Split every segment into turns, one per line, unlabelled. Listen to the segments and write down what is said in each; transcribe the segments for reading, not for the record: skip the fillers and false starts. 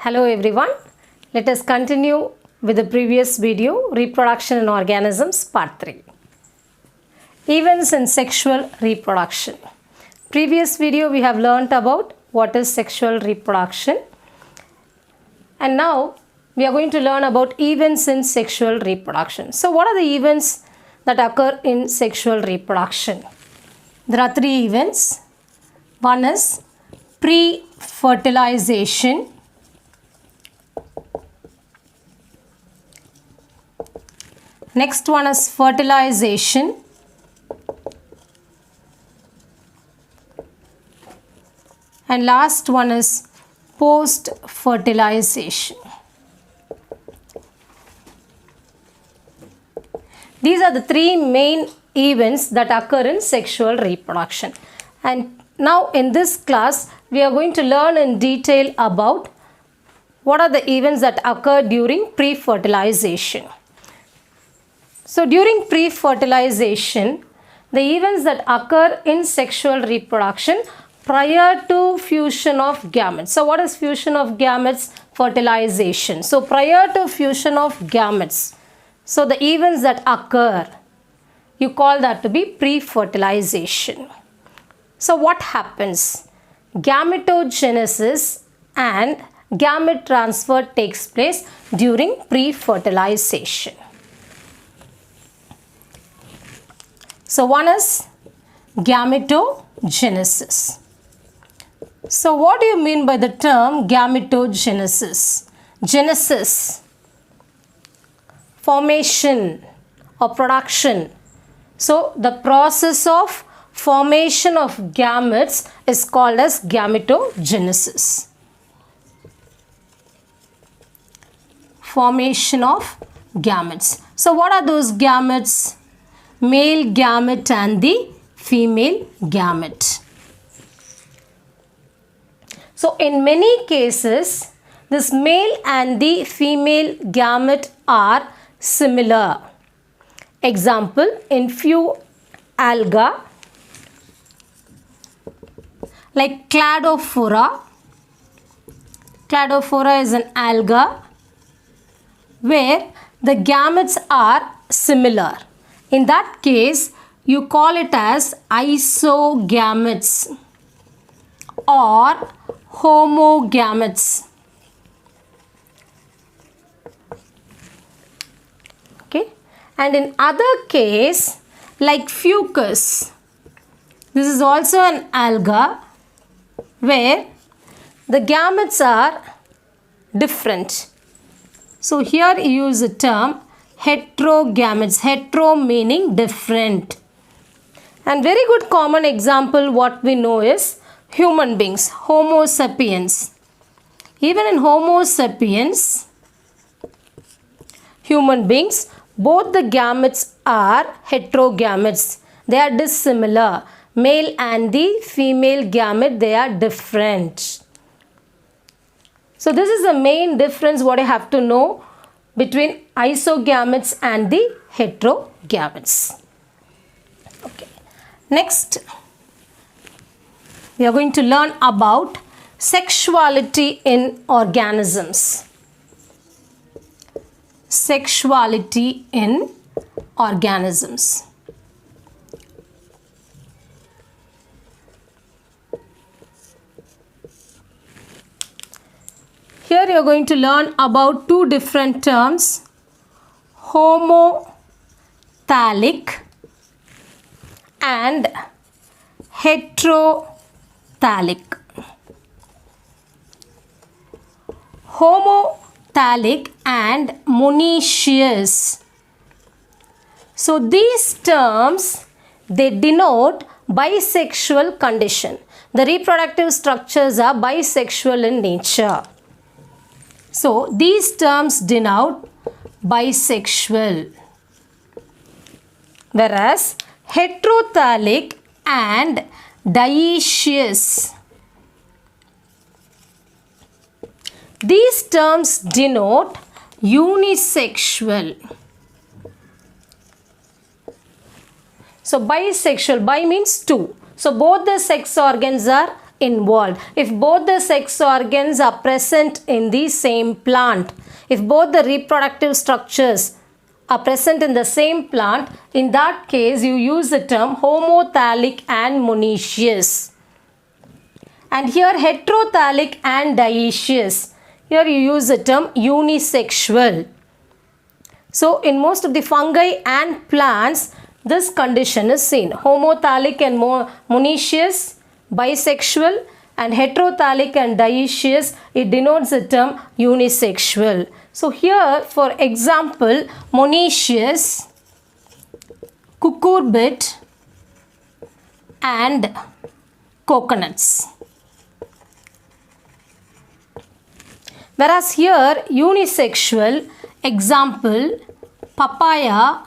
Hello everyone, let us continue with the previous video, Reproduction in Organisms Part 3. Events in sexual reproduction. Previous video we have learnt about what is sexual reproduction, and now we are going to learn about events in sexual reproduction. So what are the events that occur in sexual reproduction? There are three events. One is pre-fertilization, next one is fertilization, and last one is post-fertilization. These are the three main events that occur in sexual reproduction. And now in this class, we are going to learn in detail about what are the events that occur during pre-fertilization. So during pre-fertilization, the events that occur in sexual reproduction prior to fusion of gametes. So what is fusion of gametes? Fertilization. So prior to fusion of gametes, so the events that occur, you call that to be pre-fertilization. So what happens? Gametogenesis and gamete transfer takes place during pre-fertilization. So one is gametogenesis. So what do you mean by the term gametogenesis? Genesis, formation or production. So the process of formation of gametes is called as gametogenesis. Formation of gametes. So what are those gametes? Male gamete and the female gamete. So in many cases, this male and the female gamete are similar. Example, in few alga like Cladophora. Cladophora is an alga where the gametes are similar. In that case, you call it as isogametes or homogametes. Okay, and in other case like Fucus, this is also an alga where the gametes are different. So here you use the term heterogametes, hetero meaning different. And very good common example what we know is human beings, Homo sapiens. Even in Homo sapiens, human beings, both the gametes are heterogametes. They are dissimilar. Male and the female gamete, they are different. So this is the main difference what I have to know between isogametes and the heterogametes. Okay. Next, we are going to learn about sexuality in organisms. Sexuality in organisms. Here you are going to learn about two different terms, homothallic and heterothallic. Homothallic and monoecious. So these terms, they denote bisexual condition. The reproductive structures are bisexual in nature. So these terms denote bisexual, whereas heterothallic and dioecious, these terms denote unisexual. So bisexual, bi means two. So both the sex organs are involved. If both the sex organs are present in the same plant, if both the reproductive structures are present in the same plant, in that case you use the term homothallic and monoecious. And here heterothallic and dioecious. Here you use the term unisexual. So in most of the fungi and plants, this condition is seen. Homothallic and monoecious, bisexual, and heterothallic and dioecious, it denotes the term unisexual. So here, for example, monoecious, cucurbit, and coconuts. Whereas here, unisexual, example, papaya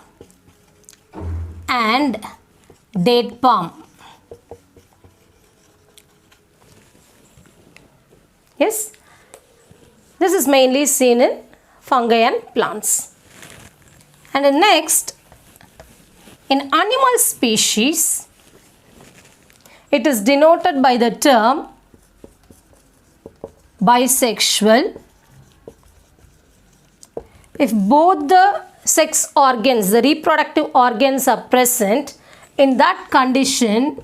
and date palm. Yes, this is mainly seen in fungi and plants. And the next, in animal species, it is denoted by the term bisexual. If both the sex organs, the reproductive organs are present, in that condition,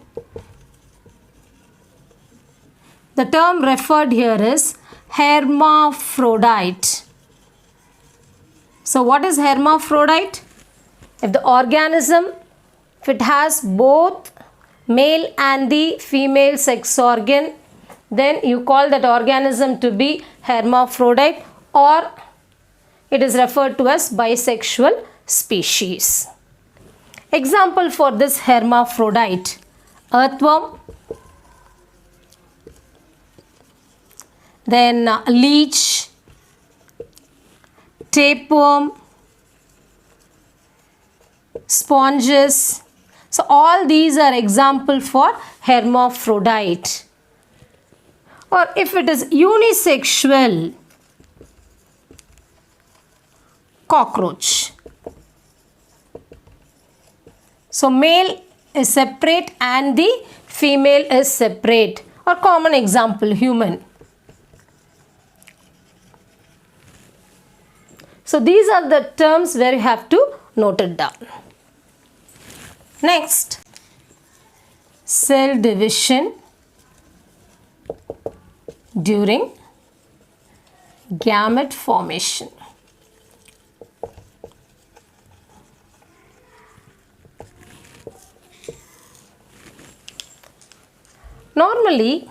the term referred here is hermaphrodite. So what is hermaphrodite? If the organism, if it has both male and the female sex organ, then you call that organism to be hermaphrodite, or it is referred to as bisexual species. Example for this hermaphrodite: earthworm, then leech, tapeworm, sponges. So all these are example for hermaphrodite. Or if it is unisexual, cockroach. So male is separate and the female is separate. Or common example, human. So these are the terms where you have to note it down. Next, cell division during gamete formation. Normally,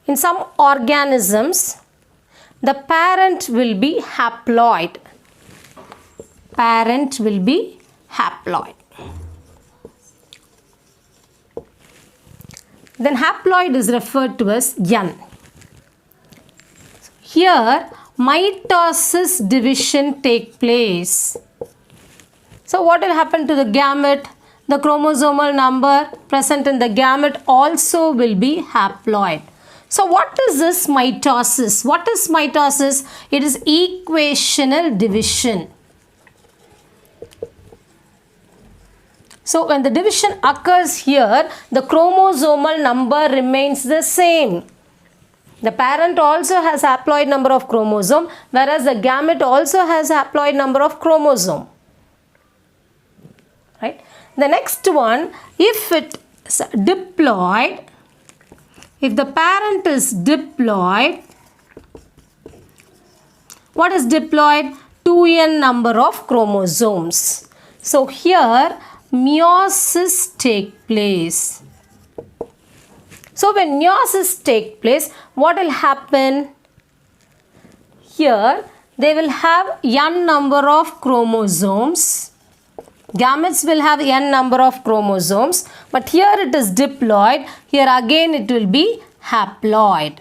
in some organisms, the parent will be haploid. Parent will be haploid. Then haploid is referred to as N. Here, mitosis division take place. So what will happen to the gamete? The chromosomal number present in the gamete also will be haploid. So what is this mitosis? What is mitosis? It is equational division. So when the division occurs here, the chromosomal number remains the same. The parent also has haploid number of chromosome, whereas the gamete also has haploid number of chromosome. Right? The next one, if it is diploid, if the parent is diploid, what is diploid? 2n number of chromosomes. So here meiosis take place. So when meiosis take place, what will happen? Here they will have n number of chromosomes. Gametes will have n number of chromosomes, but here it is diploid. Here again it will be haploid.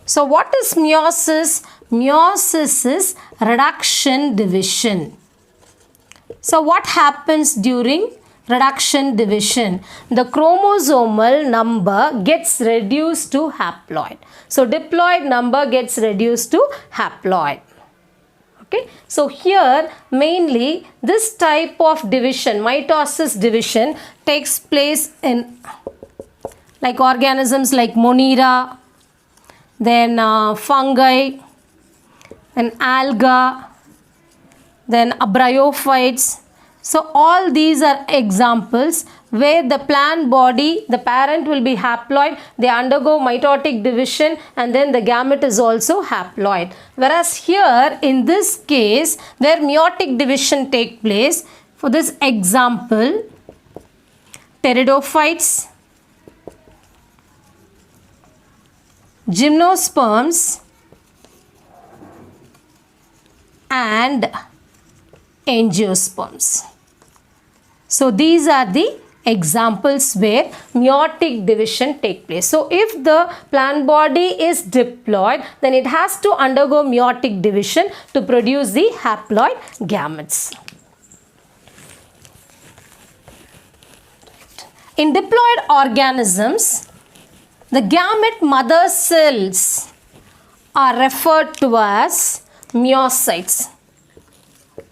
So what is meiosis? Meiosis is reduction division. So what happens during reduction division? The chromosomal number gets reduced to haploid. So diploid number gets reduced to haploid. Okay. So here mainly this type of division, mitosis division, takes place in like organisms like Monera, then fungi, then alga, then bryophytes. So all these are examples where the plant body, the parent will be haploid, they undergo mitotic division, and then the gamete is also haploid. Whereas here in this case where meiotic division take place, for this example, pteridophytes, gymnosperms and angiosperms. So these are the examples where meiotic division take place. So if the plant body is diploid, then it has to undergo meiotic division to produce the haploid gametes. In diploid organisms, the gamete mother cells are referred to as meiocytes.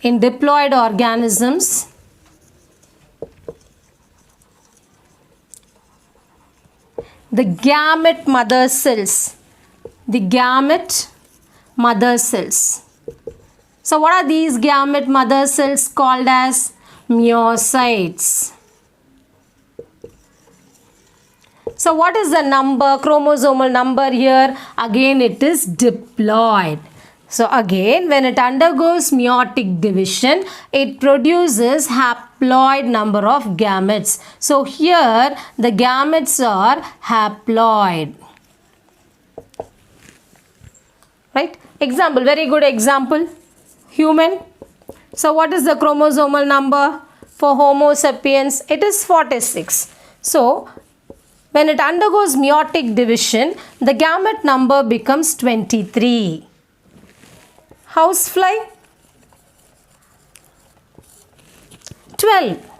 In diploid organisms, the gamete mother cells, So what are these gamete mother cells called as? Meiocytes. So what is the number, chromosomal number here? Again it is diploid. So again, when it undergoes meiotic division, it produces haploid number of gametes. So here the gametes are haploid. Right? Example, very good example. Human. So what is the chromosomal number for Homo sapiens? It is 46. So when it undergoes meiotic division, the gamete number becomes 23. Housefly, 12.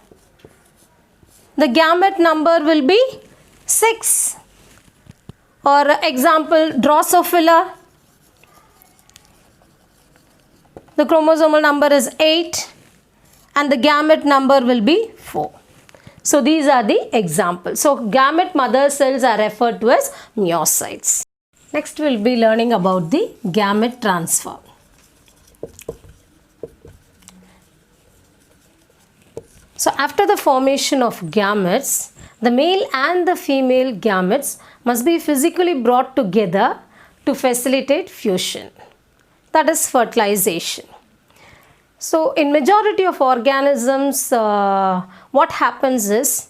The gamete number will be 6. Or example, Drosophila, the chromosomal number is 8 and the gamete number will be 4. So these are the examples. So gamete mother cells are referred to as meiocytes. Next we will be learning about the gamete transfer. So after the formation of gametes, the male and the female gametes must be physically brought together to facilitate fusion, that is fertilization. So in majority of organisms, what happens is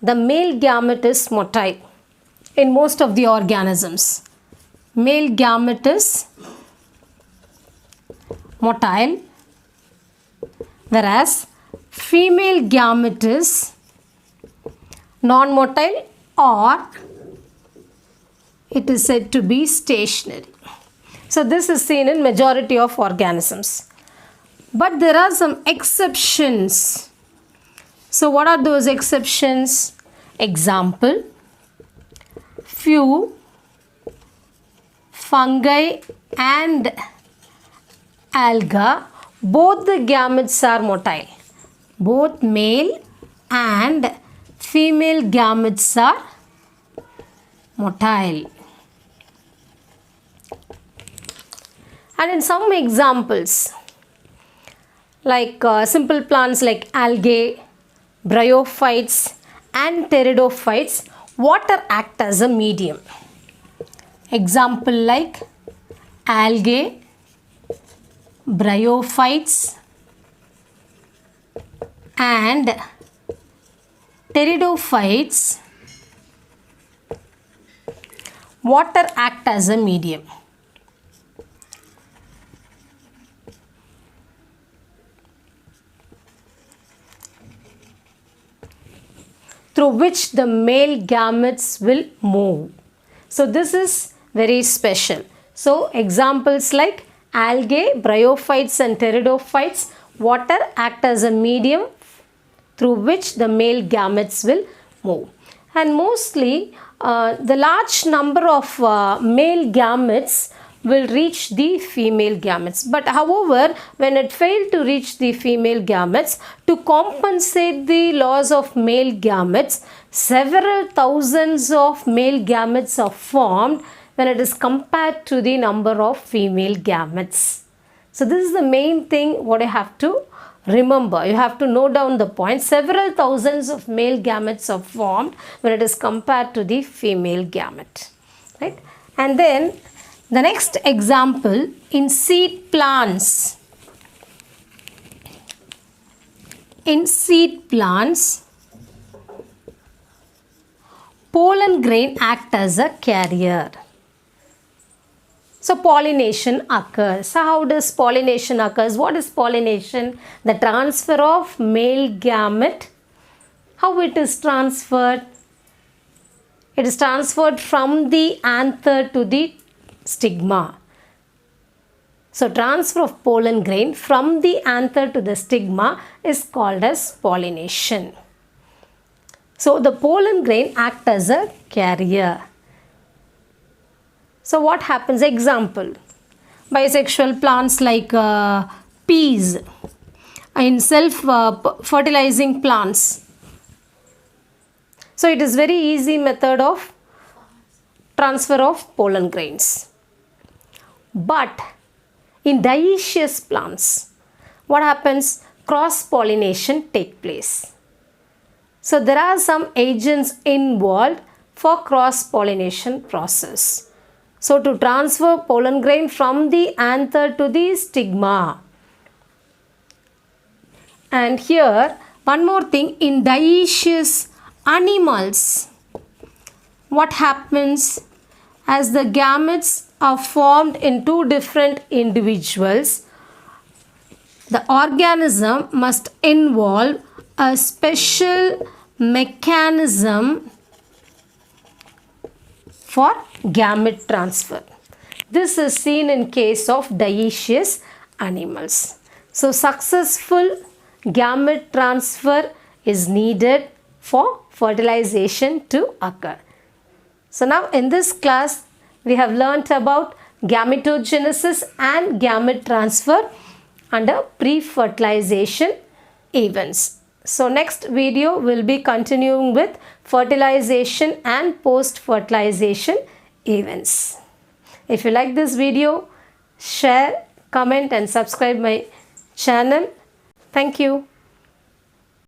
the male gamete is motile. In most of the organisms, male gamete is motile, whereas female gamete is non-motile or it is said to be stationary. So this is seen in majority of organisms. But there are some exceptions. So what are those exceptions? Example, few fungi and alga, both the gametes are motile. Both male and female gametes are motile. And in some examples, like simple plants like algae, bryophytes and pteridophytes, water acts as a medium. Example like algae, bryophytes and pteridophytes, water acts as a medium. Through which the male gametes will move. So this is very special. So examples like algae, bryophytes and pteridophytes, water act as a medium through which the male gametes will move. And mostly the large number of male gametes will reach the female gametes. But however, when it failed to reach the female gametes, to compensate the loss of male gametes, several thousands of male gametes are formed when it is compared to the number of female gametes. So this is the main thing what you have to remember. You have to note down the point. Several thousands of male gametes are formed when it is compared to the female gamete. Right? And then the next example in seed plants. In seed plants, pollen grain act as a carrier. So pollination occurs. So how does pollination occurs? What is pollination? The transfer of male gamete. How it is transferred? It is transferred from the anther to the stigma. So transfer of pollen grain from the anther to the stigma is called as pollination. So the pollen grain act as a carrier. So what happens? Example, bisexual plants like peas, in self-fertilizing plants. So it is very easy method of transfer of pollen grains. But in dioecious plants, what happens? Cross-pollination take place. So there are some agents involved for cross-pollination process. So to transfer pollen grain from the anther to the stigma. And here one more thing, in dioecious animals, what happens? As the gametes are formed in two different individuals, the organism must involve a special mechanism for gamete transfer. This is seen in case of dioecious animals. So successful gamete transfer is needed for fertilization to occur. So now in this class we have learnt about gametogenesis and gamete transfer under pre-fertilization events. So next video will be continuing with fertilization and post-fertilization events. If you like this video, share, comment and subscribe my channel. Thank you.